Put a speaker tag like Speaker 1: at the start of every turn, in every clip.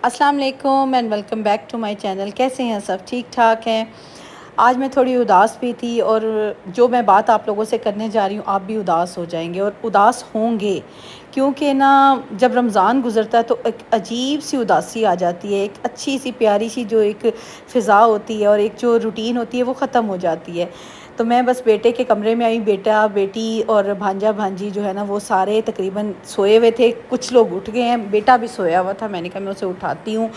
Speaker 1: अस्सलाम वालेकुम and welcome back to my channel. कैसे हैं सब? ठीक ठाक हैं। आज मैं थोड़ी उदास भी थी और जो मैं बात आप लोगों से करने जा रही हूँ आप भी उदास हो जाएंगे और उदास होंगे, क्योंकि ना जब रमज़ान गुज़रता है तो एक अजीब सी उदासी आ जाती है। एक अच्छी सी प्यारी सी जो एक फ़िज़ा होती है और एक जो रूटीन होती है वो ख़त्म हो जाती है। तो मैं बस बेटे के कमरे में आई, बेटा बेटी और भांजा भांजी जो है ना वो सारे तकरीबन सोए हुए थे, कुछ लोग उठ गए हैं, बेटा भी सोया हुआ था। मैंने कहा मैं उसे उठाती हूँ।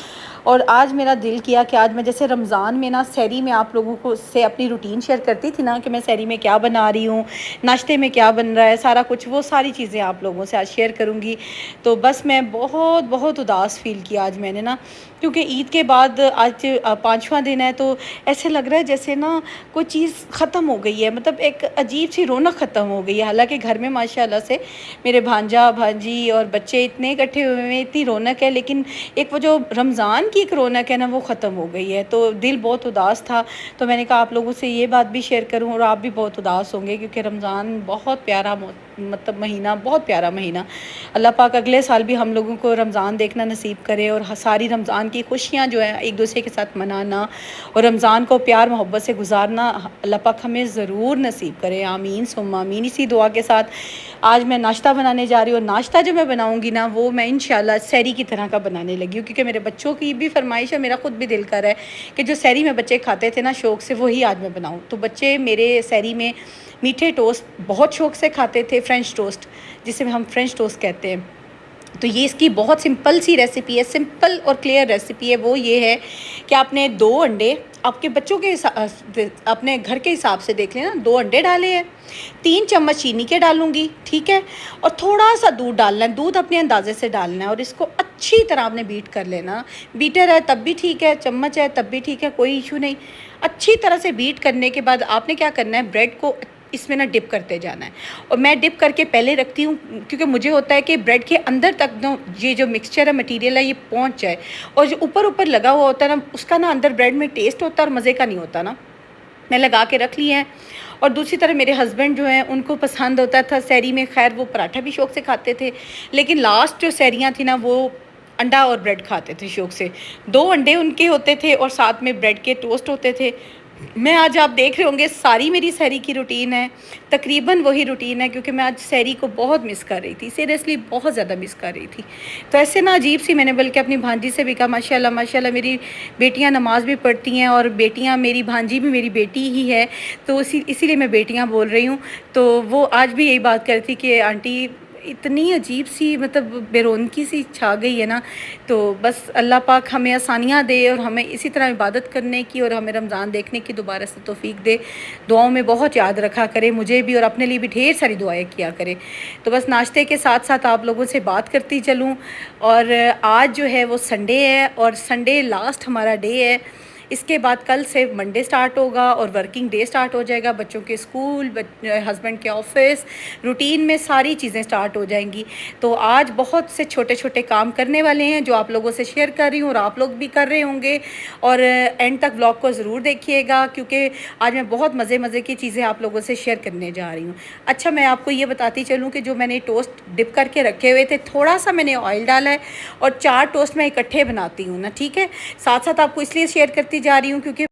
Speaker 1: और आज मेरा दिल किया कि आज मैं जैसे रमज़ान में ना सहरी में आप लोगों को से अपनी रूटीन शेयर करती थी ना कि मैं सहरी में क्या बना रही हूँ, नाश्ते में क्या बन रहा है, सारा कुछ वो सारी चीज़ें आप लोगों से आज शेयर करूँगी। तो बस मैं बहुत बहुत उदास फ़ील किया आज मैंने ना, क्योंकि ईद के बाद आज पाँचवा दिन है तो ऐसे लग रहा है जैसे ना कोई चीज़ ख़त्म हो गई है। मतलब एक अजीब सी रौनक ख़त्म हो गई है। हालांकि घर में माशाल्लाह से मेरे भांजा भांजी और बच्चे इतने इकट्ठे हुए हैं, इतनी रौनक है, लेकिन एक वो जो रमज़ान की एक रौनक है ना वो ख़त्म हो गई है। तो दिल बहुत उदास था। तो मैंने कहा आप लोगों से ये बात भी शेयर करूं और आप भी बहुत उदास होंगे, क्योंकि रमज़ान बहुत प्यारा मतलब महीना, बहुत प्यारा महीना। अल्लाह पाक अगले साल भी हम लोगों को रमज़ान देखना नसीब करे और सारी रमज़ान की खुशियाँ जो है एक दूसरे के साथ मनाना और रमज़ान को प्यार मोहब्बत से गुजारना अल्लाह पाक हमें ज़रूर नसीब करे। आमीन सुम्मा आमीन। इसी दुआ के साथ आज मैं नाश्ता बनाने जा रही हूँ। नाश्ता जो मैं बनाऊँगी ना वो मैं इंशाल्लाह सहरी की तरह का बनाने लगी हूँ, क्योंकि मेरे बच्चों की भी फरमाइश है, मेरा ख़ुद भी दिल कर रहा है कि जो सहरी में बच्चे खाते थे ना शौक़ से, वही आज मैं बनाऊँ। तो बच्चे मेरे सहरी में मीठे टोस्ट बहुत शौक़ से खाते थे, फ्रेंच टोस्ट जिसे हम फ्रेंच टोस्ट कहते हैं। तो ये इसकी बहुत सिंपल सी रेसिपी है, सिंपल और क्लियर रेसिपी है। वो ये है कि आपने 2 अंडे आपके बच्चों के अपने घर के हिसाब से देख लेना, 2 अंडे डाले हैं, 3 चम्मच चीनी के डालूंगी, ठीक है, और थोड़ा सा दूध डालना है, दूध अपने अंदाजे से डालना है और इसको अच्छी तरह आपने बीट कर लेना। बीटर है तब भी ठीक है, चम्मच है तब भी ठीक है, कोई इशू नहीं। अच्छी तरह से बीट करने के बाद आपने क्या करना है, ब्रेड को इसमें ना डिप करते जाना है। और मैं डिप करके पहले रखती हूँ, क्योंकि मुझे होता है कि ब्रेड के अंदर तक ना ये जो मिक्सचर है, मटेरियल है, ये पहुँच जाए। और जो ऊपर ऊपर लगा हुआ होता है ना उसका ना अंदर ब्रेड में टेस्ट होता है और मज़े का नहीं होता ना। मैं लगा के रख ली है। और दूसरी तरफ मेरे हस्बैंड जो हैं उनको पसंद होता था सहरी में, खैर वो पराठा भी शौक़ से खाते थे, लेकिन लास्ट जो सहरियाँ थी ना वो अंडा और ब्रेड खाते थे शौक़ से। 2 अंडे उनके होते थे और साथ में ब्रेड के टोस्ट होते थे। मैं आज आप देख रहे होंगे सारी मेरी सहरी की रूटीन है, तकरीबन वही रूटीन है, क्योंकि मैं आज सहरी को बहुत मिस कर रही थी, सीरियसली बहुत ज़्यादा मिस कर रही थी। तो ऐसे ना अजीब सी, मैंने बल्कि अपनी भांजी से भी कहा माशाल्लाह माशाल्लाह मेरी बेटियां नमाज़ भी पढ़ती हैं और बेटियां, मेरी भांजी भी मेरी बेटी ही है, तो इसीलिए मैं बेटियां बोल रही हूँ। तो वो आज भी यही बात करती कि आंटी इतनी अजीब सी मतलब बेरौनकी सी छा गई है ना। तो बस अल्लाह पाक हमें आसानियाँ दे और हमें इसी तरह इबादत करने की और हमें रमज़ान देखने की दोबारा से तौफीक दे। दुआओं में बहुत याद रखा करे मुझे भी और अपने लिए भी ढेर सारी दुआएं किया करे। तो बस नाश्ते के साथ साथ आप लोगों से बात करती चलूँ। और आज जो है वो संडे है और संडे लास्ट हमारा डे है। इसके बाद कल से मंडे स्टार्ट होगा और वर्किंग डे स्टार्ट हो जाएगा, बच्चों के स्कूल, हस्बैंड के ऑफिस, रूटीन में सारी चीज़ें स्टार्ट हो जाएंगी। तो आज बहुत से छोटे छोटे काम करने वाले हैं जो आप लोगों से शेयर कर रही हूँ और आप लोग भी कर रहे होंगे। और एंड तक व्लॉग को ज़रूर देखिएगा, क्योंकि आज मैं बहुत मज़े मज़े की चीज़ें आप लोगों से शेयर करने जा रही हूँ। अच्छा, मैं आपको ये बताती चलूँ कि जो मैंने टोस्ट डिप करके रखे हुए थे, थोड़ा सा मैंने ऑयल डाला है और 4 टोस्ट मैं इकट्ठे बनाती हूँ ना, ठीक है। साथ साथ आपको इसलिए शेयर करती जा रही हूँ क्योंकि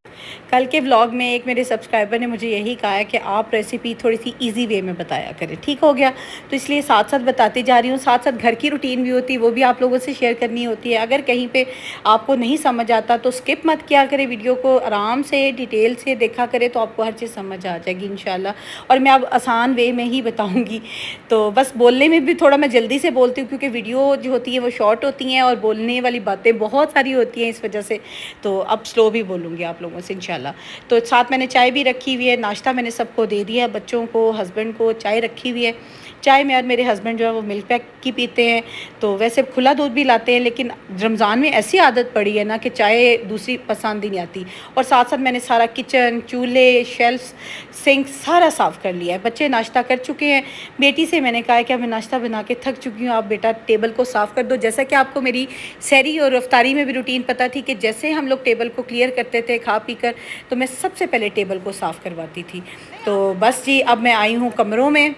Speaker 1: कल के व्लॉग में एक मेरे सब्सक्राइबर ने मुझे यही कहा है कि आप रेसिपी थोड़ी सी इजी वे में बताया करें, ठीक हो गया। तो इसलिए साथ साथ बताती जा रही हूँ। साथ साथ घर की रूटीन भी होती है, वो भी आप लोगों से शेयर करनी होती है। अगर कहीं पे आपको नहीं समझ आता तो स्किप मत किया करें, वीडियो को आराम से डिटेल से देखा करें तो आपको हर चीज़ समझ आ जाएगी इंशाल्लाह। और मैं अब आसान वे में ही बताऊँगी। तो बस बोलने में भी थोड़ा मैं जल्दी से बोलती हूँ, क्योंकि वीडियो जो होती है वो शॉर्ट होती हैं और बोलने वाली बातें बहुत सारी होती हैं इस वजह से। तो अब स्लो भी बोलूँगी आप लोगों से इंशाल्लाह। तो साथ मैंने चाय भी रखी हुई है, नाश्ता मैंने सबको दे दिया है, बच्चों को, हस्बैंड को चाय रखी हुई है। चाय में और मेरे हस्बैंड जो है वो मिल्क पैक की पीते हैं, तो वैसे खुला दूध भी लाते हैं, लेकिन रमज़ान में ऐसी आदत पड़ी है ना कि चाय दूसरी पसंद ही नहीं आती। और साथ साथ मैंने सारा किचन, चूल्हे, शेल्फ, सिंक सारा साफ़ कर लिया है। बच्चे नाश्ता कर चुके हैं। बेटी से मैंने कहा है कि अब मैं नाश्ता बना के थक चुकी हूँ, आप बेटा टेबल को साफ़ कर दो। जैसा कि आपको मेरी सहरी और इफ्तारी में भी रूटीन पता थी कि जैसे हम लोग टेबल को क्लियर करते थे खा पी कर, तो मैं सबसे पहले टेबल को साफ़ करवाती थी। तो बस जी, अब मैं आई हूँ कमरों में,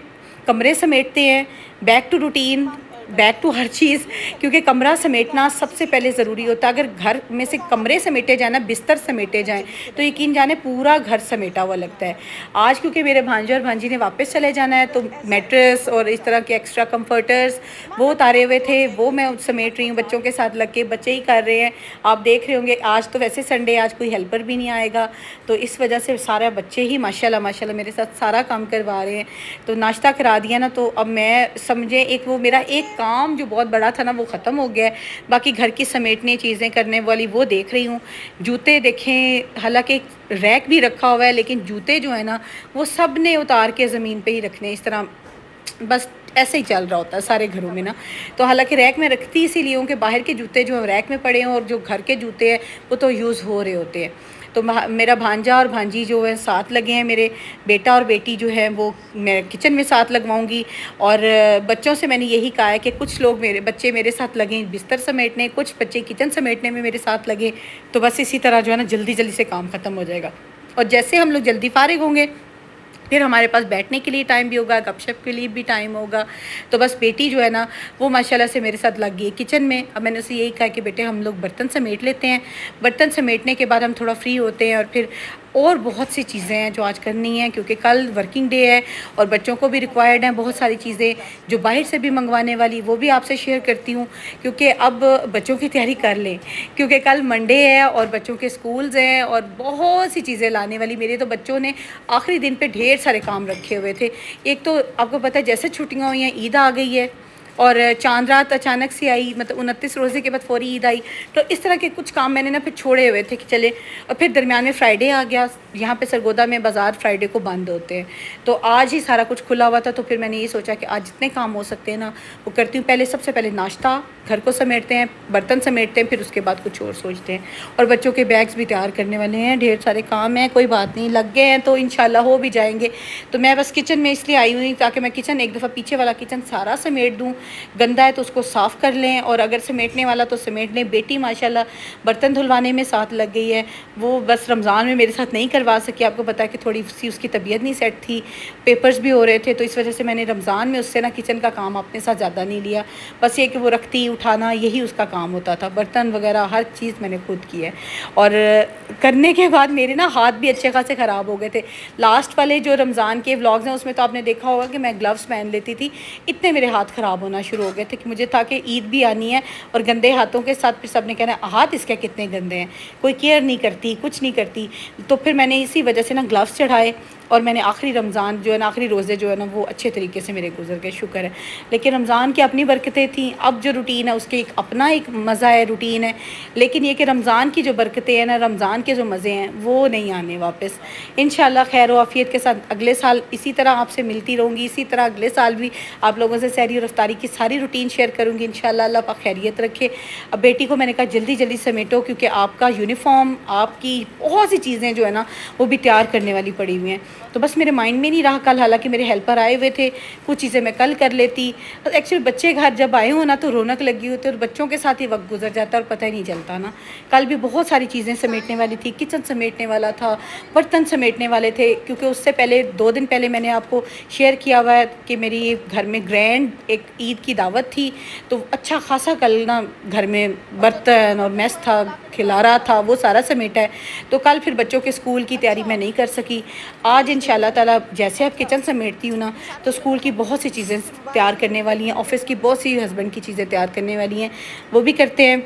Speaker 1: कमरे समेटते हैं, back to routine. Back to हर चीज़, क्योंकि कमरा समेटना सबसे पहले ज़रूरी होता है। अगर घर में से कमरे समेटे जाए ना, बिस्तर समेटे जाएँ, तो यकीन जाने पूरा घर समेटा हुआ लगता है। आज क्योंकि मेरे भांजे और भांजी ने वापस चले जाना है, तो मैट्रेस और इस तरह के एक्स्ट्रा कंफर्टर्स वो उतारे हुए थे, वो मैं समेट रही हूँ बच्चों के साथ लग के। बच्चे ही कर रहे हैं, आप देख रहे होंगे। आज तो वैसे संडे, आज कोई हेल्पर भी नहीं आएगा, तो इस वजह से सारा बच्चे ही माशाल्लाह माशाल्लाह मेरे साथ सारा काम करवा रहे हैं। तो नाश्ता करा दिया ना, तो अब मैं समझे एक वो मेरा एक काम जो बहुत बड़ा था ना, वो ख़त्म हो गया है। बाकी घर की समेटने चीज़ें करने वाली वो देख रही हूँ। जूते देखें, हालांकि रैक भी रखा हुआ है, लेकिन जूते जो है ना वो सब ने उतार के ज़मीन पे ही रखने, इस तरह बस ऐसे ही चल रहा होता है सारे घरों में ना। तो हालांकि रैक में रखती इसीलिए हूँ कि बाहर के जूते जो रैक में पड़े हैं और जो घर के जूते हैं वो तो यूज़ हो रहे होते हैं। तो मेरा भांजा और भांजी जो है साथ लगे हैं, मेरे बेटा और बेटी जो है वो मैं किचन में साथ लगवाऊंगी। और बच्चों से मैंने यही कहा है कि कुछ लोग मेरे बच्चे मेरे साथ लगें बिस्तर समेटने, कुछ बच्चे किचन समेटने में मेरे साथ लगें। तो बस इसी तरह जो है ना जल्दी जल्दी से काम ख़त्म हो जाएगा। और जैसे हम लोग जल्दी फारिग होंगे, फिर हमारे पास बैठने के लिए टाइम भी होगा, गपशप के लिए भी टाइम होगा। तो बस बेटी जो है ना वो माशाल्लाह से मेरे साथ लग गई है किचन में। अब मैंने उसे यही कहा कि बेटे हम लोग बर्तन समेट लेते हैं, बर्तन समेटने के बाद हम थोड़ा फ्री होते हैं, और फिर और बहुत सी चीज़ें हैं जो आज करनी है, क्योंकि कल वर्किंग डे है और बच्चों को भी रिक्वायर्ड हैं बहुत सारी चीज़ें जो बाहर से भी मंगवाने वाली, वो भी आपसे शेयर करती हूँ। क्योंकि अब बच्चों की तैयारी कर लें, क्योंकि कल मंडे है और बच्चों के स्कूल्स हैं और बहुत सी चीज़ें लाने वाली। मेरे तो बच्चों ने आखिरी दिन पे ढेर सारे काम रखे हुए थे। एक तो आपको पता है जैसे छुट्टियाँ हुई हैं, ईद आ गई है और चांद रात अचानक से आई, मतलब 29 रोज़े के बाद फौरी ईद आई। तो इस तरह के कुछ काम मैंने ना फिर छोड़े हुए थे कि चले, और फिर दरमियान में फ्राइडे आ गया। यहाँ पे सरगोदा में बाज़ार फ्राइडे को बंद होते हैं, तो आज ही सारा कुछ खुला हुआ था। तो फिर मैंने ये सोचा कि आज जितने काम हो सकते हैं ना वो करती हूँ। पहले सबसे पहले नाश्ता, घर को समेटते हैं, बर्तन समेटते हैं, फिर उसके बाद कुछ और सोचते हैं। और बच्चों के बैग्स भी तैयार करने वाले हैं, ढेर सारे काम हैं, कोई बात नहीं, लग गए हैं तो इंशाल्लाह हो भी जाएंगे। तो मैं बस किचन में इसलिए आई हुई ताकि मैं किचन एक दफ़ा पीछे वाला किचन सारा समेट दूँ। गंदा है तो उसको साफ़ कर लें, और अगर समेटने वाला तो समेट लें। बेटी माशाल्लाह बर्तन धुलवाने में साथ लग गई है। वो बस रमज़ान में मेरे साथ नहीं करवा सकी, आपको पता है कि थोड़ी सी उसकी तबीयत नहीं सेट थी, पेपर्स भी हो रहे थे, तो इस वजह से मैंने रमज़ान में उससे ना किचन का काम अपने साथ ज़्यादा नहीं लिया। बस ये कि वो रखती उठाना यही उसका काम होता था, बर्तन वगैरह हर चीज़ मैंने खुद की है। और करने के बाद मेरे ना हाथ भी अच्छे खासे ख़राब हो गए थे। लास्ट वाले जो रमज़ान के व्लॉग्स हैं उसमें तो आपने देखा होगा कि मैं ग्लव्स पहन लेती थी, इतने मेरे हाथ ख़राब होना शुरू हो गए थे कि मुझे था कि ईद भी आनी है और गंदे हाथों के साथ फिर सब ने कहना हाथ इसके कितने गंदे हैं, कोई केयर नहीं करती, कुछ नहीं करती। तो फिर मैंने इसी वजह से ना ग्लव्स चढ़ाए, और मैंने आखिरी रमज़ान जो है ना, आखिरी रोज़े जो है ना वो अच्छे तरीके से मेरे गुजर गए, शुक्र है। लेकिन रमज़ान की अपनी बरकतें थी, अब जो रूटीन है उसके एक अपना एक मज़ा है, रूटीन है। लेकिन ये कि रमज़ान की जो बरकतें हैं ना, रमज़ान के जो मज़े हैं वो नहीं आने वापस। इंशाल्लाह खैर व आफ़ियत के साथ अगले साल इसी तरह आपसे मिलती रहूँगी, इसी तरह अगले साल भी आप लोगों से सहरी और इफ्तारी की सारी रूटीन शेयर करूँगी इंशाल्लाह। अल्लाह पाक खैरियत रखे। अब बेटी को मैंने कहा जल्दी जल्दी समेटो, क्योंकि आपका यूनिफॉर्म, आपकी बहुत सी चीज़ें जो है ना वो भी तैयार करने वाली पड़ी हुई हैं। तो बस मेरे माइंड में नहीं रहा कल, हालांकि मेरे हेल्पर आए हुए थे, कुछ चीज़ें मैं कल कर लेती। एक्चुअली बच्चे घर जब आए हो ना तो रौनक लगी होती है, और बच्चों के साथ ही वक्त गुजर जाता है और पता ही नहीं चलता ना। कल भी बहुत सारी चीज़ें समेटने वाली थी, किचन समेटने वाला था, बर्तन समेटने वाले थे, क्योंकि उससे पहले 2 दिन पहले मैंने आपको शेयर किया हुआ है कि मेरी घर में ग्रैंड एक ईद की दावत थी। तो अच्छा खासा कल ना घर में बर्तन और मेस था, खिलारा था, वो सारा समेटा है। तो कल फिर बच्चों के स्कूल की तैयारी मैं नहीं कर सकी। आज इंशाल्लाह ताला जैसे अब किचन समेटती हूँ ना तो स्कूल की बहुत सी चीज़ें तैयार करने वाली हैं, ऑफ़िस की बहुत सी हस्बैंड की चीज़ें तैयार करने वाली हैं, वो भी करते हैं।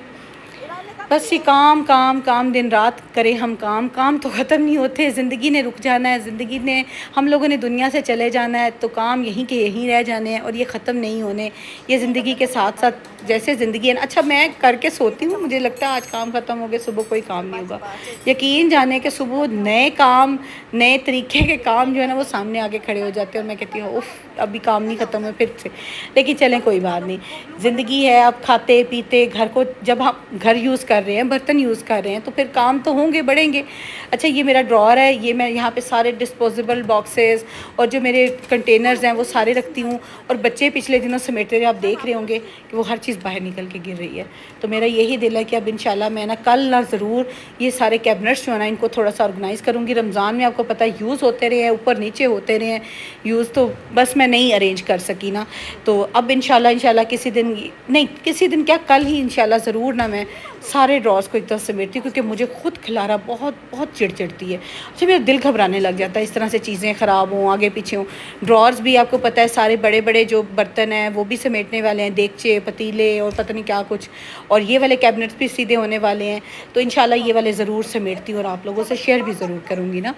Speaker 1: बस ये काम काम काम, दिन रात करें हम काम, काम तो ख़त्म नहीं होते। ज़िंदगी ने रुक जाना है, ज़िंदगी ने, हम लोगों ने दुनिया से चले जाना है, तो काम यहीं के यहीं रह जाने हैं और ये ख़त्म नहीं होने। ये ज़िंदगी के साथ साथ जैसे ज़िंदगी है ना, अच्छा मैं करके सोती हूँ, मुझे लगता है आज काम ख़त्म हो गया, सुबह कोई काम नहीं होगा। यकीन जाने कि सुबह नए काम, नए तरीके के काम जो है ना वो सामने आके खड़े हो जाते हैं, और मैं कहती हूँ उफ़ अभी काम नहीं ख़त्म हुए फिर से। लेकिन चलें कोई बात नहीं, ज़िंदगी है, अब खाते पीते घर को, जब हम घर यूज़ कर रहे हैं, बर्तन यूज़ कर रहे हैं, तो फिर काम तो होंगे, बढ़ेंगे। अच्छा ये मेरा ड्रॉअर है, ये मैं यहाँ पे सारे डिस्पोजेबल बॉक्सेस और जो मेरे कंटेनर्स हैं वो सारे रखती हूँ। और बच्चे पिछले दिनों समेटे रहे, आप देख रहे होंगे कि वो हर चीज़ चीज़ बाहर निकल के गिर रही है। तो मेरा यही दिल है कि अब इंशाल्लाह मैं ना कल ना ज़रूर ये सारे कैबिनेट्स जो है ना इनको थोड़ा सा ऑर्गेनाइज़ करूँगी। रमज़ान में आपको पता है यूज़ होते रहे हैं, ऊपर नीचे होते रहे हैं यूज़, तो बस मैं नहीं अरेंज कर सकी ना। तो अब इंशाल्लाह किसी दिन, नहीं किसी दिन क्या, कल ही इंशाल्लाह ज़रूर ना मैं सारे ड्रॉर्स को एक तरफ समेटती हूँ, क्योंकि मुझे खुद खिलारा बहुत बहुत चिड़चिड़ती है। अच्छा मेरा दिल घबराने लग जाता है इस तरह से चीज़ें ख़राब हों, आगे पीछे हों। ड्रॉर्स भी आपको पता है सारे बड़े बड़े जो बर्तन हैं वो भी समेटने वाले हैं, देगचे पतीले और पता नहीं क्या कुछ, और ये वाले कैबिनेट्स भी सीधे होने वाले हैं। तो इंशाल्लाह ये वाले ज़रूर समेटती हूँ और आप लोगों से शेयर भी ज़रूर करूँगी ना,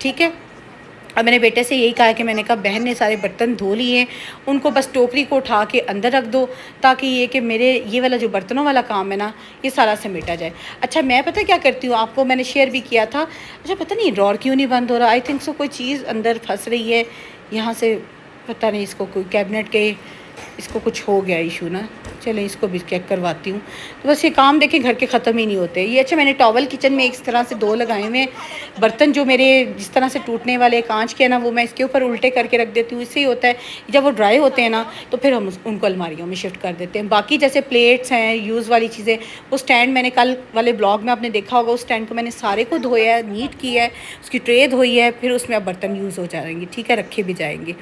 Speaker 1: ठीक है। अब मैंने बेटे से यही कहा कि मैंने कहा बहन ने सारे बर्तन धो लिए हैं, उनको बस टोकरी को उठा के अंदर रख दो, ताकि ये कि मेरे ये वाला जो बर्तनों वाला काम है ना ये सारा समेटा जाए। अच्छा मैं पता क्या करती हूँ, आपको मैंने शेयर भी किया था। अच्छा पता नहीं ड्रॉर क्यों नहीं बंद हो रहा, आई थिंक सो कोई चीज़ अंदर फंस रही है यहाँ से, पता नहीं इसको कोई कैबिनेट के इसको कुछ हो गया इशू ना। चलें इसको भी चेक करवाती हूँ। तो बस ये काम देखें घर के ख़त्म ही नहीं होते ये। अच्छा मैंने टॉवल किचन में इस तरह से 2 लगाए हुए हैं। बर्तन जो मेरे जिस तरह से टूटने वाले कांच के हैं ना, वो मैं इसके ऊपर उल्टे करके रख देती हूँ। इससे ही होता है जब वो ड्राई होते हैं ना तो फिर हम उनको अलमारियों में शिफ्ट कर देते हैं। बाकी जैसे प्लेट्स हैं, यूज़ वाली चीज़ें, वो स्टैंड मैंने कल वाले ब्लॉग में आपने देखा होगा, उस स्टैंड को मैंने सारे को धोया है, नीट किया है, उसकी ट्रे धोई है, फिर उसमें अब बर्तन यूज़ हो जाएंगे, ठीक है, रखे भी जाएंगे।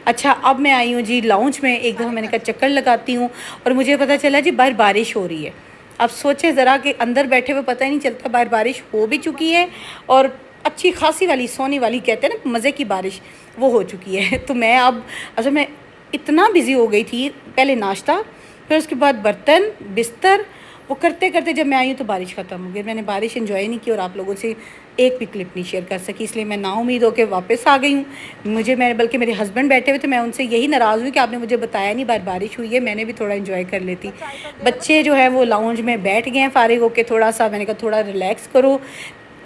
Speaker 1: अच्छा अब मैं आई हूँ जी लाउंज में, एक दफ़ा मैंने कहा चक्कर लगाती हूँ और मुझे पता चला जी बाहर बारिश हो रही है। अब सोचे ज़रा कि अंदर बैठे हुए पता ही नहीं चलता बाहर बारिश हो भी चुकी है और अच्छी खासी वाली सोनी वाली कहते हैं ना मज़े की बारिश, वो हो चुकी है। तो मैं अब अच्छा मैं इतना बिज़ी हो गई थी, पहले नाश्ता फिर उसके बाद बर्तन बिस्तर, वो करते करते जब मैं आई हूँ तो बारिश ख़त्म हो गई। मैंने बारिश एंजॉय नहीं की और आप लोगों से एक भी क्लिप नहीं शेयर कर सकी, इसलिए मैं नाउम्मीद होकर वापस आ गई हूँ। बल्कि मेरे हस्बैंड बैठे हुए थे, मैं उनसे यही नाराज़ हुई कि आपने मुझे बताया नहीं बारिश हुई है, मैंने भी थोड़ा एंजॉय कर लेती। बच्चे जो है वो लाउंज में बैठ गए हैं फारिग होकर, थोड़ा सा मैंने कहा थोड़ा रिलैक्स करो,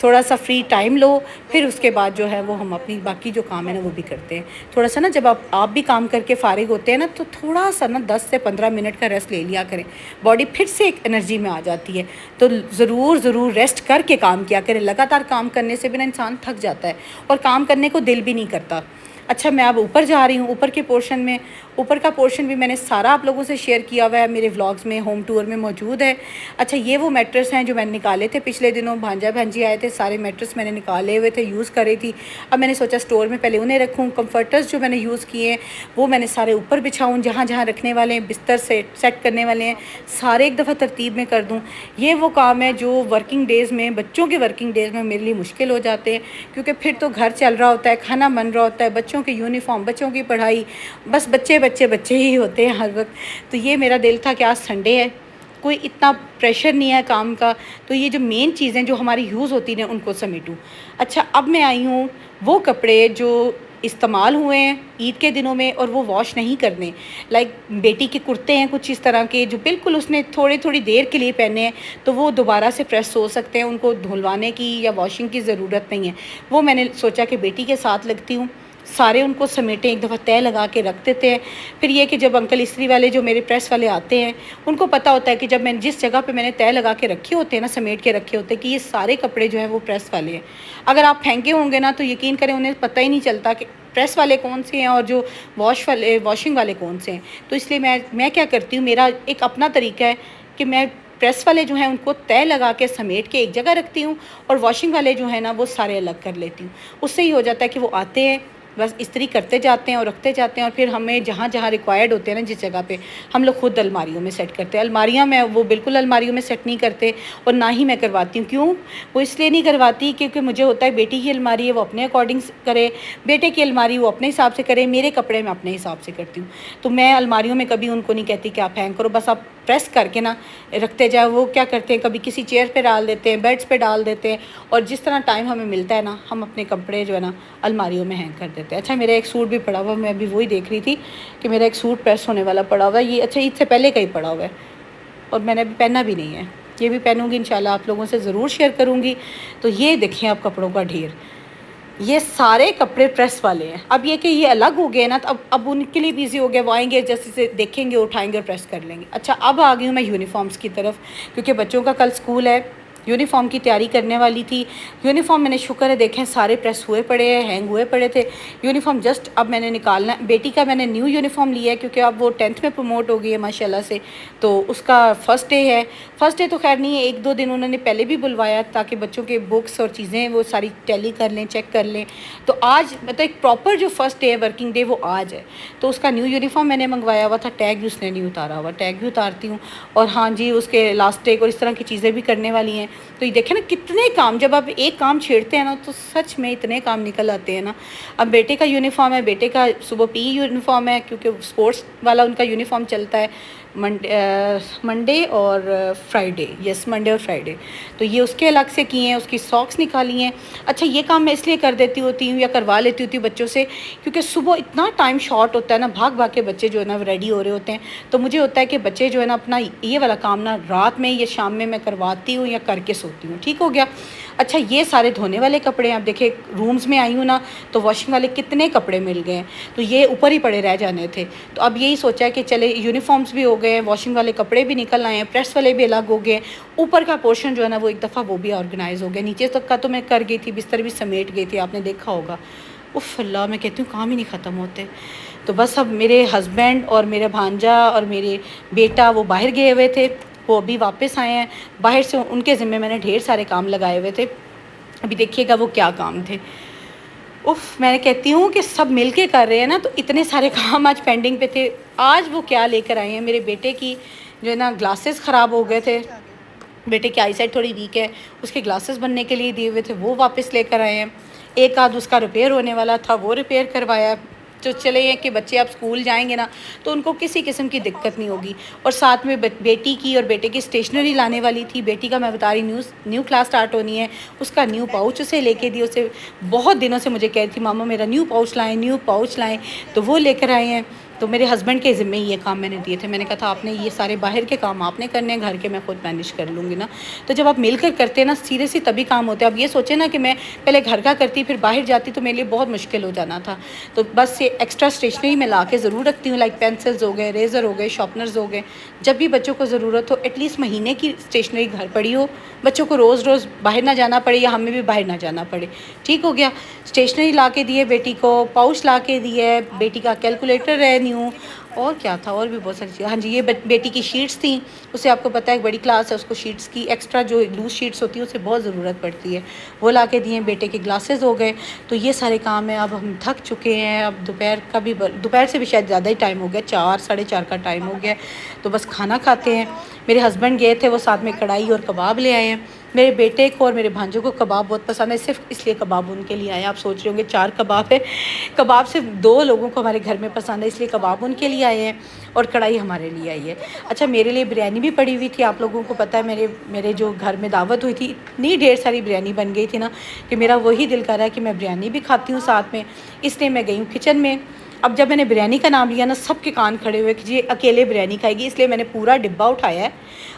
Speaker 1: थोड़ा सा फ्री टाइम लो, फिर उसके बाद जो है वो हम अपनी बाकी जो काम है ना वो भी करते हैं। थोड़ा सा ना जब आप भी काम करके फ़ारिग होते हैं ना तो थोड़ा सा ना 10 से 15 मिनट का रेस्ट ले लिया करें, बॉडी फिर से एक एनर्जी में आ जाती है। तो ज़रूर रेस्ट करके काम किया करें। लगातार काम करने से भी ना इंसान थक जाता है और काम करने को दिल भी नहीं करता। अच्छा मैं अब ऊपर जा रही हूँ, ऊपर के पोर्शन में, ऊपर का पोर्शन भी मैंने सारा आप लोगों से शेयर किया हुआ है, मेरे व्लॉग्स में होम टूर में मौजूद है। अच्छा ये वो मैट्रेस हैं जो मैंने निकाले थे पिछले दिनों, भांजा भांजी आए थे, सारे मैट्रेस मैंने निकाले हुए थे, यूज़ कर रही थी। अब मैंने सोचा स्टोर में पहले उन्हें रखूँ। कम्फर्टर्स जो मैंने यूज़ किए हैं वो मैंने सारे ऊपर बिछाऊँ, जहाँ जहाँ रखने वाले हैं, बिस्तर सेट करने वाले हैं, सारे एक दफ़ा तरतीब में कर दूँ। ये वो काम है जो वर्किंग डेज़ में, बच्चों के वर्किंग डेज़ में मेरे लिए मुश्किल हो जाते हैं, क्योंकि फिर तो घर चल रहा होता है, खाना बन रहा होता है, बच्चों के यूनिफॉर्म, बच्चों की पढ़ाई, बस बच्चे ही होते हैं हर वक्त। तो ये मेरा दिल था कि आज संडे है, कोई इतना प्रेशर नहीं है काम का, तो ये जो मेन चीज़ें जो हमारी यूज़ होती हैं उनको समेटूँ। अच्छा अब मैं आई हूँ वो कपड़े जो इस्तेमाल हुए हैं ईद के दिनों में और वो वॉश नहीं करने, लाइक बेटी के कुर्ते हैं कुछ इस तरह के जो बिल्कुल उसने थोड़ी देर के लिए पहने हैं, तो वो दोबारा से प्रेस हो सकते हैं, उनको धुलवाने की या वॉशिंग की ज़रूरत नहीं है। वो मैंने सोचा कि बेटी के साथ लगती हूँ, सारे उनको समेटें, एक दफ़ा तय लगा के रख देते हैं। फिर ये कि जब अंकल इस्त्री वाले जो मेरे प्रेस वाले आते हैं उनको पता होता है कि जब मैं जिस जगह पे मैंने तय लगा के रखे होते हैं ना, समेट के रखे होते हैं, कि ये सारे कपड़े जो हैं वो प्रेस वाले हैं। अगर आप फेंके होंगे ना तो यकीन करें उन्हें पता ही नहीं चलता कि प्रेस वाले कौन से हैं और जो वॉशिंग वाले कौन से हैं। तो इसलिए मैं क्या करती हूँ, मेरा एक अपना तरीका है कि मैं प्रेस वाले जो हैं उनको तय लगा के समेट के एक जगह रखती हूँ और वॉशिंग वाले जो हैं ना वो सारे अलग कर लेती हूँ। उससे ही हो जाता है कि वो आते हैं, बस इस्त्री करते जाते हैं और रखते जाते हैं, और फिर हमें जहाँ जहाँ रिक्वायर्ड होते हैं ना जिस जगह पे, हम लोग खुद अलमारियों में सेट करते हैं। अलमारियाँ मैं वो बिल्कुल अलमारियों में सेट नहीं करते और ना ही मैं करवाती हूँ। क्यों? वो इसलिए नहीं करवाती क्योंकि मुझे होता है बेटी की अलमारी है वो अपने अकॉर्डिंग करे, बेटे की अलमारी वो अपने हिसाब से करे, मेरे कपड़े मैं अपने हिसाब से करती हूँ। तो मैं अलमारियों में कभी उनको नहीं कहती कि आप हैंग करो, बस आप प्रेस करके ना रखते जाओ। वो क्या करते हैं, कभी किसी चेयर पे डाल देते हैं, बेड्स पे डाल देते हैं, और जिस तरह टाइम हमें मिलता है ना हम अपने कपड़े जो है ना अलमारियों में हैंग कर देते हैं। अच्छा मेरा एक सूट भी पड़ा हुआ है, मैं अभी वही देख रही थी कि मेरा एक सूट प्रेस होने वाला पड़ा हुआ है। ये अच्छा ईद से पहले का ही पड़ा हुआ है और मैंने अभी पहना भी नहीं है, ये भी पहनूंगी इंशाल्लाह, आप लोगों से ज़रूर शेयर करूँगी। तो ये देखें आप कपड़ों का ढेर, ये सारे कपड़े प्रेस वाले हैं। अब ये कि ये अलग हो गए ना, तो अब उनके लिए भी ईजी हो गया, वो आएंगे जैसे से देखेंगे उठाएंगे और प्रेस कर लेंगे। अच्छा अब आ गई हूँ मैं यूनिफॉर्म्स की तरफ, क्योंकि बच्चों का कल स्कूल है यूनिफ़ॉर्म की तैयारी करने वाली थी। यूनिफ़ॉर्म मैंने शुक्र है देखें सारे प्रेस हुए पड़े हैं, हैंग हुए पड़े थे। यूनिफ़ॉर्म जस्ट अब मैंने निकालना, बेटी का मैंने न्यू यूनिफ़ॉर्म लिया है क्योंकि अब वो 10th में प्रमोट हो गई है माशाल्लाह से, तो उसका फ़र्स्ट डे है। फ़र्स्ट डे तो खैर नहीं है, 1-2 दिन उन्होंने पहले भी बुलवाया ताकि बच्चों के बुक्स और चीज़ें वो सारी टैली कर लें, चेक कर लें। तो आज मतलब एक प्रॉपर जो फ़र्स्ट डे है वर्किंग डे वो आज है। तो उसका न्यू यूनिफ़ॉर्म मैंने मंगवाया हुआ था, टैग भी उसने नहीं उतारा हुआ, टैग भी उतारती हूँ। और हाँ जी, उसके लास्ट डे और इस तरह की चीज़ें भी करने वाली हैं। तो ये देखें ना कितने काम, जब आप एक काम छेड़ते हैं ना तो सच में इतने काम निकल आते हैं ना। अब बेटे का यूनिफ़ॉर्म है, बेटे का सुबह पी यूनिफ़ॉर्म है क्योंकि स्पोर्ट्स वाला उनका यूनिफ़ॉर्म चलता है मंडे और फ्राइडे, यस मंडे और फ्राइडे। तो ये उसके अलग से किए हैं, उसकी सॉक्स निकाली हैं। अच्छा ये काम मैं इसलिए कर देती होती हूँ या करवा लेती होती हूँ बच्चों से क्योंकि सुबह इतना टाइम शॉर्ट होता है ना, भाग भाग के बच्चे जो है ना रेडी हो रहे होते हैं। तो मुझे होता है कि बच्चे जो है ना अपना ये वाला काम ना रात में या शाम में मैं करवाती हूँ या करके सोती हूँ। ठीक हो गया। अच्छा ये सारे धोने वाले कपड़े हैं, आप देखें रूम्स में आई हूँ ना तो वॉशिंग वाले कितने कपड़े मिल गए हैं, तो ये ऊपर ही पड़े रह जाने थे। तो अब यही सोचा है कि चले यूनिफ़ॉर्म्स भी हो गए हैं, वॉशिंग वाले कपड़े भी निकल आए हैं, प्रेस वाले भी अलग हो गए, ऊपर का पोर्शन जो है ना वो एक दफ़ा वो भी ऑर्गेनाइज़ हो गया। नीचे तक का तो मैं कर गई थी, बिस्तर भी समेट गई थी, आपने देखा होगा। उफ़ अल्लाह, मैं कहती हूँ काम ही नहीं ख़त्म होते। तो बस अब मेरे हस्बैंड और मेरा भांजा और मेरे बेटा वो बाहर गए हुए थे, वो अभी वापस आए हैं बाहर से, उनके ज़िम्मे मैंने ढेर सारे काम लगाए हुए थे। अभी देखिएगा वो क्या काम थे। उफ़, मैं कहती हूँ कि सब मिल के कर रहे हैं ना, तो इतने सारे काम आज पेंडिंग पे थे। आज वो क्या लेकर आए हैं, मेरे बेटे की जो है ना ग्लासेस ख़राब हो गए थे, बेटे की आईसाइट थोड़ी वीक है, उसके ग्लासेस बनने के लिए दिए हुए थे, वो वापस लेकर आए हैं। एक आध उसका रिपेयर होने वाला था, वो रिपेयर करवाया। तो चले हैं कि बच्चे अब स्कूल जाएंगे ना तो उनको किसी किस्म की दिक्कत नहीं होगी। और साथ में बेटी की और बेटे की स्टेशनरी लाने वाली थी। बेटी का मैं बता रही न्यू क्लास स्टार्ट होनी है, उसका न्यू पाउच उसे लेके दी। उसे बहुत दिनों से मुझे कह रही थी मामा मेरा न्यू पाउच लाएँ, न्यू पाउच लाएँ, तो वो लेकर आए हैं। तो मेरे हस्बैंड के ज़िम्मे ये काम मैंने दिए थे। मैंने कहा था आपने ये सारे बाहर के काम आपने करने हैं, घर के मैं खुद मैनेज कर लूँगी ना। तो जब आप मिलकर करते हैं ना सीरियसली तभी काम होते हैं। अब ये सोचें ना कि मैं पहले घर का करती फिर बाहर जाती तो मेरे लिए बहुत मुश्किल हो जाना था। तो बस ये एक्स्ट्रा स्टेशनरी मैं ला के ज़रूर रखती हूँ, लाइक पेंसिल्स हो गए, रेज़र हो गए, शार्पनर्स हो गए। जब भी बच्चों को ज़रूरत हो एटलीस्ट महीने की स्टेशनरी घर पड़ी हो, बच्चों को रोज़ रोज़ बाहर ना जाना पड़े या हमें भी बाहर ना जाना पड़े। ठीक हो गया। स्टेशनरी ला के दिए बेटी को, पाउच ला के दिए, बेटी का कैलकुलेटर है न्यू, और क्या था और भी बहुत सारी चीज़ें। हाँ जी, ये बेटी की शीट्स थी, उसे आपको पता है एक बड़ी क्लास है, उसको शीट्स की एक्स्ट्रा जो लूज़ शीट्स होती है उसे बहुत ज़रूरत पड़ती है, वो ला के दिए। बेटे के ग्लासेस हो गए। तो ये सारे काम हैं। अब हम थक चुके हैं, अब दोपहर का भी दोपहर से भी शायद ज़्यादा ही टाइम हो गया, 4 साढ़े 4 का टाइम हो गया। तो बस खाना खाते हैं। मेरे हस्बैंड गए थे, वो साथ में कढ़ाई और कबाब ले आए हैं। मेरे बेटे को और मेरे भांजों को कबाब बहुत पसंद है, सिर्फ इसलिए कबाब उनके लिए आए हैं। आप सोच रहे होंगे 4 कबाब है, कबाब सिर्फ 2 लोगों को हमारे घर में पसंद है इसलिए कबाब उनके लिए आए हैं और कढ़ाई हमारे लिए आई है। अच्छा मेरे लिए बिरयानी भी पड़ी हुई थी, आप लोगों को पता है मेरे जो घर में दावत हुई थी इतनी ढेर सारी बिरयानी बन गई थी ना कि मेरा वही दिल कर रहा है कि मैं बिरयानी भी खाती हूँ साथ में, इसलिए मैं गई हूँ किचन में। अब जब मैंने बिरयानी का नाम लिया ना सबके कान खड़े हुए कि ये अकेले बिरयानी खाएगी, इसलिए मैंने पूरा डिब्बा उठाया है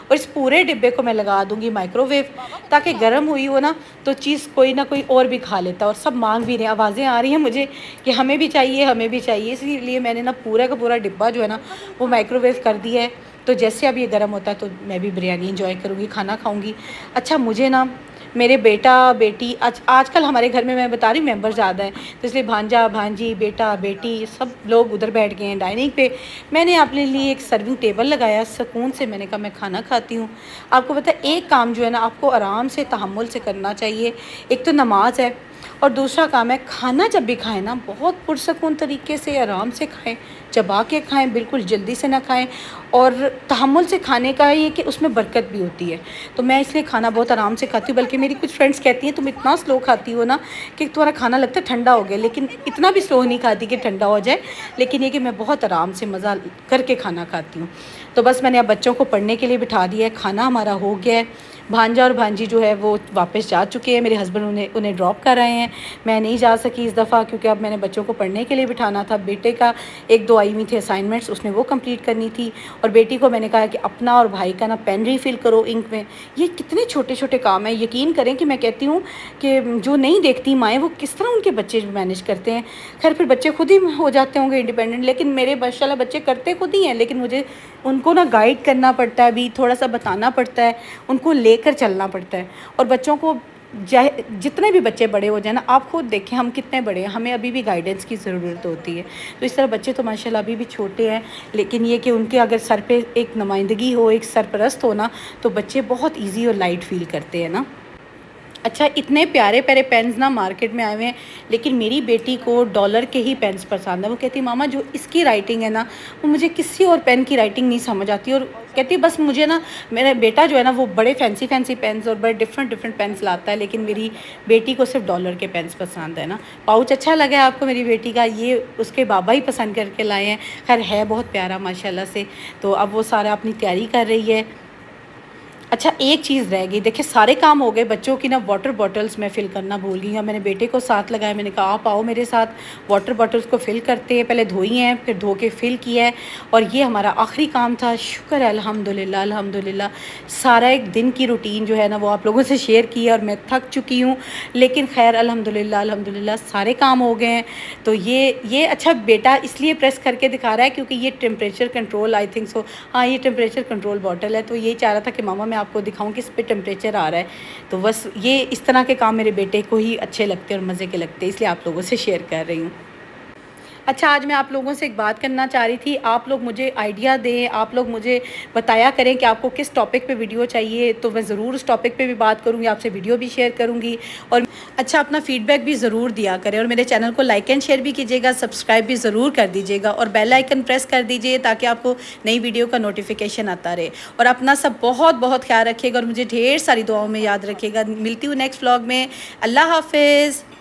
Speaker 1: और इस पूरे डिब्बे को मैं लगा दूंगी माइक्रोवेव ताकि गर्म हुई हो ना तो चीज़ कोई ना कोई और भी खा लेता। और सब मांग भी रहे हैं, आवाज़ें आ रही हैं मुझे कि हमें भी चाहिए हमें भी चाहिए, इसलिए मैंने ना पूरा का पूरा डिब्बा जो है ना वो माइक्रोवेव कर दिया है। तो जैसे अब ये गर्म होता है तो मैं भी बिरयानी इंजॉय करूँगी, खाना खाऊँगी। अच्छा मुझे ना मेरे बेटा बेटी आजकल हमारे घर में मैं बता रही हूँ मेंबर ज़्यादा हैं तो इसलिए भांजा भांजी बेटा बेटी सब लोग उधर बैठ गए हैं डाइनिंग पे। मैंने अपने लिए एक सर्विंग टेबल लगाया सुकून से, मैंने कहा मैं खाना खाती हूँ। आपको पता है एक काम जो है ना आपको आराम से तहम्मुल से करना चाहिए, एक तो नमाज है और दूसरा काम है खाना जब भी खाएं ना बहुत पुरसकून तरीके से आराम से खाएं, चबा के खाएं, बिल्कुल जल्दी से ना खाएं। और तहम्मुल से खाने का ये कि उसमें बरकत भी होती है। तो मैं इसलिए खाना बहुत आराम से खाती हूँ, बल्कि मेरी कुछ फ्रेंड्स कहती हैं तुम इतना स्लो खाती हो ना कि तुम्हारा खाना लगता है ठंडा हो गया, लेकिन इतना भी स्लो नहीं खाती कि ठंडा हो जाए, लेकिन ये कि मैं बहुत आराम से मज़ा करके खाना खाती हूँ। तो बस मैंने अब बच्चों को पढ़ने के लिए बिठा दिया है, खाना हमारा हो गया है। भांजा और भांजी जो है वो वापस जा चुके हैं, मेरे हस्बैंड उन्हें ड्रॉप कर रहे हैं। मैं नहीं जा सकी इस दफ़ा क्योंकि अब मैंने बच्चों को पढ़ने के लिए बिठाना था। बेटे का 1-2 आई हुई थी असाइनमेंट्स, उसने वो कंप्लीट करनी थी। और बेटी को मैंने कहा कि अपना और भाई का ना पेन रीफ़िल करो इंक में। ये कितने छोटे छोटे काम हैं, यकीन करें कि मैं कहती हूँ कि जो नहीं देखती माएँ वो किस तरह उनके बच्चे मैनेज करते हैं। खैर फिर बच्चे खुद ही हो जाते होंगे इंडिपेंडेंट, लेकिन मेरे माशाल्लाह बच्चे करते खुद ही हैं, लेकिन मुझे उनको ना गाइड करना पड़ता है, अभी थोड़ा सा बताना पड़ता है, उनको ले लेकर चलना पड़ता है। और बच्चों को जितने भी बच्चे बड़े हो जाए ना, आप खुद देखें हम कितने बड़े हैं, हमें अभी भी गाइडेंस की ज़रूरत होती है। तो इस तरह बच्चे तो माशाल्लाह अभी भी छोटे हैं, लेकिन ये कि उनके अगर सर पे एक नुमाइंदगी हो, एक सरपरस्त हो ना, तो बच्चे बहुत ईजी और लाइट फील करते हैं ना। अच्छा, इतने प्यारे प्यारे पेन्स ना मार्केट में आए हुए हैं, लेकिन मेरी बेटी को डॉलर के ही पेन्स पसंद है। वो कहती मामा जो इसकी राइटिंग है ना, वो मुझे किसी और पेन की राइटिंग नहीं समझ आती। और कहती बस मुझे ना, मेरा बेटा जो है ना वो बड़े फैंसी फैंसी पेन्स और बड़े डिफरेंट डिफरेंट पेन्स लाता है, लेकिन मेरी बेटी को सिर्फ डॉलर के पेन्स पसंद है ना। पाउच अच्छा लगा है आपको मेरी बेटी का, ये उसके बाबा ही पसंद करके लाए हैं। खैर है बहुत प्यारा माशाल्लाह से। तो अब वो सारा अपनी तैयारी कर रही है। अच्छा, एक चीज़ रह गई, देखिए सारे काम हो गए, बच्चों की ना वाटर बॉटल्स मैं फ़िल करना भूल गई हूँ। मैंने बेटे को साथ लगाया, मैंने कहा आप आओ मेरे साथ, वाटर बॉटल्स को फ़िल करते हैं। पहले धोई हैं, फिर धो के फ़िल किया है, और ये हमारा आखिरी काम था। शुक्र है अल्हम्दुलिल्लाह अल्हम्दुलिल्लाह। सारा एक दिन की रूटीन जो है ना वो आप लोगों से शेयर की है, और मैं थक चुकी हूँ, लेकिन खैर अल्हम्दुलिल्लाह अल्हम्दुलिल्लाह सारे काम हो गए हैं। तो ये अच्छा बेटा इसलिए प्रेस करके दिखा रहा है क्योंकि ये temperature control, I think so, हाँ ये टेम्परेचर कंट्रोल बॉटल है। तो ये चाह रहा था कि मामा आपको दिखाऊं कि इस पे टेम्परेचर आ रहा है। तो बस ये इस तरह के काम मेरे बेटे को ही अच्छे लगते हैं और मज़े के लगते हैं, इसलिए आप लोगों से शेयर कर रही हूँ। अच्छा, आज मैं आप लोगों से एक बात करना चाह रही थी। आप लोग मुझे आइडिया दें, आप लोग मुझे बताया करें कि आपको किस टॉपिक पे वीडियो चाहिए, तो मैं ज़रूर उस टॉपिक पे भी बात करूँगी, आपसे वीडियो भी शेयर करूँगी। और अच्छा, अपना फ़ीडबैक भी ज़रूर दिया करें, और मेरे चैनल को लाइक एंड शेयर भी कीजिएगा, सब्सक्राइब भी ज़रूर कर दीजिएगा, और बेल आइकन प्रेस कर दीजिए ताकि आपको नई वीडियो का नोटिफिकेशन आता रहे। और अपना सब बहुत बहुत ख्याल रखिएगा, और मुझे ढेर सारी दुआओं में याद रखिएगा। मिलती हूँ नेक्स्ट व्लॉग में। अल्लाह हाफिज़।